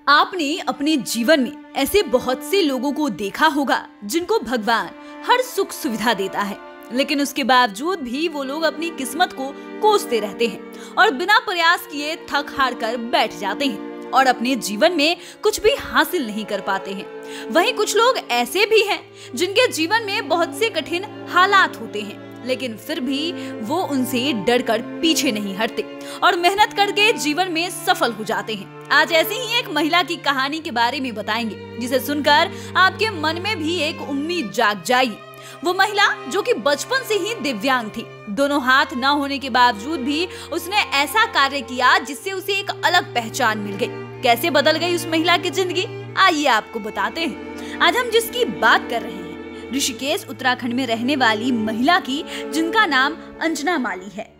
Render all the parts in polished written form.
आपने अपने जीवन में ऐसे बहुत से लोगों को देखा होगा जिनको भगवान हर सुख सुविधा देता है, लेकिन उसके बावजूद भी वो लोग अपनी किस्मत को कोसते रहते हैं और बिना प्रयास किए थक हार कर बैठ जाते हैं और अपने जीवन में कुछ भी हासिल नहीं कर पाते हैं। वहीं कुछ लोग ऐसे भी हैं जिनके जीवन में बहुत से कठिन हालात होते हैं, लेकिन फिर भी वो उनसे डरकर पीछे नहीं हटते और मेहनत करके जीवन में सफल हो जाते हैं। आज ऐसी ही एक महिला की कहानी के बारे में बताएंगे, जिसे सुनकर आपके मन में भी एक उम्मीद जाग जाएगी। वो महिला जो कि बचपन से ही दिव्यांग थी, दोनों हाथ न होने के बावजूद भी उसने ऐसा कार्य किया जिससे उसे एक अलग पहचान मिल गई। कैसे बदल गई उस महिला की जिंदगी, आइए आपको बताते हैं। आज हम जिसकी बात कर रहे हैं ऋषिकेश उत्तराखंड में रहने वाली महिला की, जिनका नाम अंजना माली है।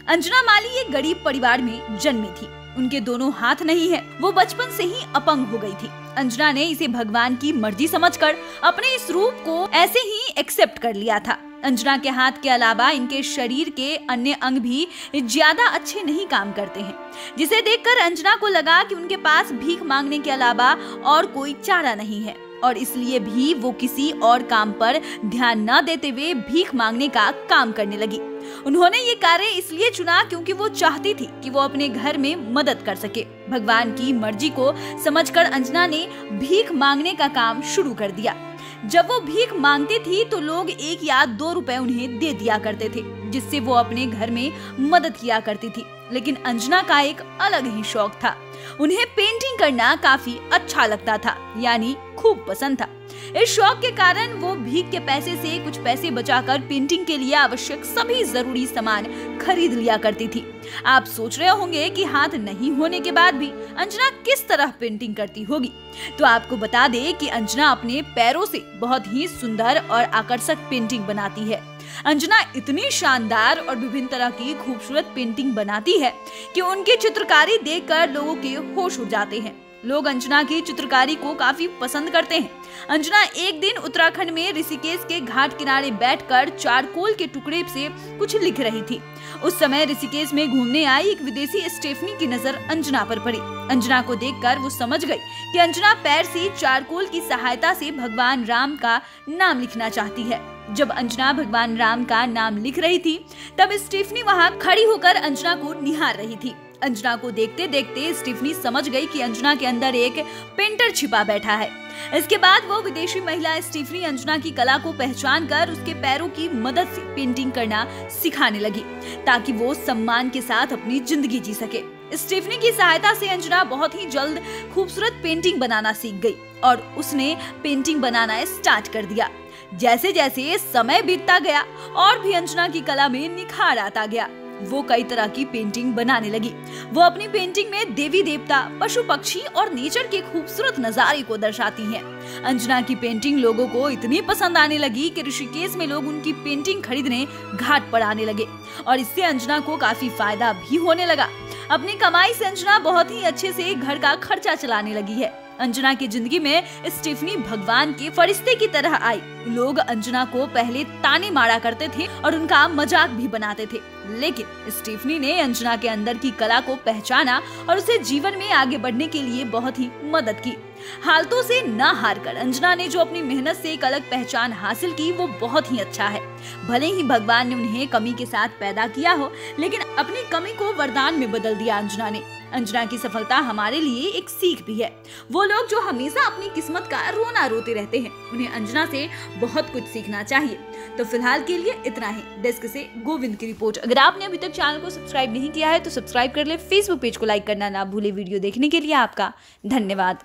अंजना माली एक गरीब परिवार में जन्मी थी। उनके दोनों हाथ नहीं है, वो बचपन से ही अपंग हो गई थी। अंजना ने इसे भगवान की मर्जी समझकर अपने इस रूप को ऐसे ही एक्सेप्ट कर लिया था। अंजना के हाथ के अलावा इनके शरीर के अन्य अंग भी ज्यादा अच्छे नहीं काम करते हैं, जिसे देखकर अंजना को लगा कि उनके पास भीख मांगने के अलावा और कोई चारा नहीं है और इसलिए भी वो किसी और काम पर ध्यान न देते हुए भीख मांगने का काम करने लगी। उन्होंने ये कार्य इसलिए चुना क्योंकि वो चाहती थी कि वो अपने घर में मदद कर सके। भगवान की मर्जी को समझकर अंजना ने भीख मांगने का काम शुरू कर दिया। जब वो भीख मांगती थी तो लोग 1 या 2 रुपए उन्हें दे दिया करते थे, जिससे वो अपने घर में मदद किया करती थी। लेकिन अंजना का एक अलग ही शौक था। उन्हें पेंटिंग करना काफी अच्छा लगता था, यानी खूब पसंद था। इस शौक के कारण वो भीख के पैसे से कुछ पैसे बचाकर पेंटिंग के लिए आवश्यक सभी जरूरी सामान खरीद लिया करती थी। आप सोच रहे होंगे कि हाथ नहीं होने के बाद भी अंजना किस तरह पेंटिंग करती होगी, तो आपको बता दे कि अंजना अपने पैरों से बहुत ही सुंदर और आकर्षक पेंटिंग बनाती है। अंजना इतनी शानदार और विभिन्न तरह की खूबसूरत पेंटिंग बनाती है कि उनकी चित्रकारी देखकर लोगों के होश उड़ जाते हैं। लोग अंजना की चित्रकारी को काफी पसंद करते हैं। अंजना एक दिन उत्तराखंड में ऋषिकेश के घाट किनारे बैठकर चारकोल के टुकड़े से कुछ लिख रही थी। उस समय ऋषिकेश में घूमने आई एक विदेशी स्टेफनी की नजर अंजना पर पड़ी। अंजना को देखकर वो समझ गई कि अंजना पैर से चारकोल की सहायता से भगवान राम का नाम लिखना चाहती है। जब अंजना भगवान राम का नाम लिख रही थी, तब स्टेफनी वहाँ खड़ी होकर अंजना को निहार रही थी। अंजना को देखते देखते स्टीफनी समझ गई कि अंजना के अंदर एक पेंटर छिपा बैठा है। इसके बाद वो विदेशी महिला स्टीफनी अंजना की कला को पहचान कर उसके पैरों की मदद से पेंटिंग करना सिखाने लगी, ताकि वो सम्मान के साथ अपनी जिंदगी जी सके। स्टीफनी की सहायता से अंजना बहुत ही जल्द खूबसूरत पेंटिंग बनाना सीख गई और उसने पेंटिंग बनाना स्टार्ट कर दिया। जैसे जैसे समय बीतता गया और भी अंजना की कला में निखार आता गया। वो कई तरह की पेंटिंग बनाने लगी। वो अपनी पेंटिंग में देवी देवता, पशु पक्षी और नेचर के खूबसूरत नजारे को दर्शाती हैं। अंजना की पेंटिंग लोगों को इतनी पसंद आने लगी कि ऋषिकेश में लोग उनकी पेंटिंग खरीदने घाट पर आने लगे और इससे अंजना को काफी फायदा भी होने लगा। अपनी कमाई से अंजना बहुत ही अच्छे से घर का खर्चा चलाने लगी है। अंजना की जिंदगी में स्टीफनी भगवान के फरिश्ते की तरह आई। लोग अंजना को पहले ताने मारा करते थे और उनका मजाक भी बनाते थे, लेकिन स्टीफनी ने अंजना के अंदर की कला को पहचाना और उसे जीवन में आगे बढ़ने के लिए बहुत ही मदद की। हालतों से न हारकर अंजना ने जो अपनी मेहनत से एक अलग पहचान हासिल की, वो बहुत ही अच्छा है। भले ही भगवान ने उन्हें कमी के साथ पैदा किया हो, लेकिन अपनी कमी को वरदान में बदल दिया अंजना ने। अंजना की सफलता हमारे लिए एक सीख भी है। वो लोग जो हमेशा अपनी किस्मत का रोना रोते रहते हैं, उन्हें अंजना से बहुत कुछ सीखना चाहिए। तो फिलहाल के लिए इतना ही। डेस्क से गोविंद की रिपोर्ट। अगर आपने अभी तक चैनल को सब्सक्राइब नहीं किया है तो सब्सक्राइब कर ले। फेसबुक पेज को लाइक करना ना भूले। वीडियो देखने के लिए आपका धन्यवाद।